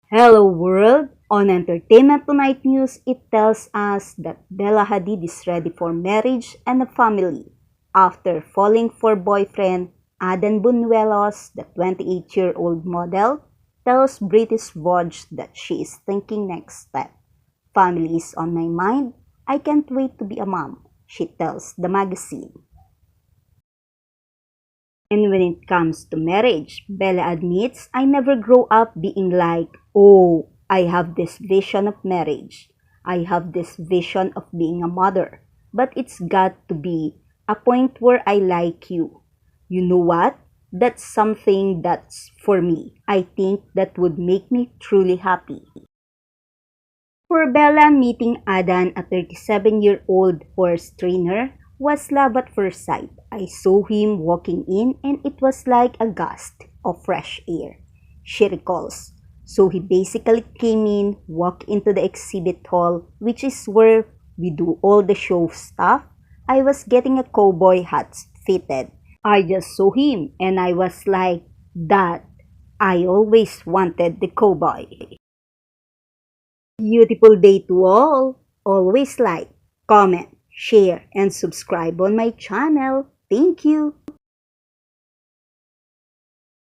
Hello world! On Entertainment Tonight News, it tells us that Bella Hadid is ready for marriage and a family after falling for boyfriend Adan Buñuelos, the 28-year-old model, tells British Vogue that she is thinking next step. Family is on my mind. I can't wait to be a mom, she tells the magazine. And when it comes to marriage, Bella admits, I never grow up being like, oh, I have this vision of marriage. I have this vision of being a mother. But it's got to be a point where I like you. You know what? That's something that's for me. I think that would make me truly happy. For Bella, meeting Adan, a 37-year-old horse trainer, was love at first sight. I saw him walking in and it was like a gust of fresh air, she recalls. So he basically came in, walked into the exhibit hall, which is where we do all the show stuff. I was getting a cowboy hat fitted. I just saw him and I was like, that, I always wanted the cowboy. Beautiful day to all. Always like, comment, share, and subscribe on my channel. Thank you.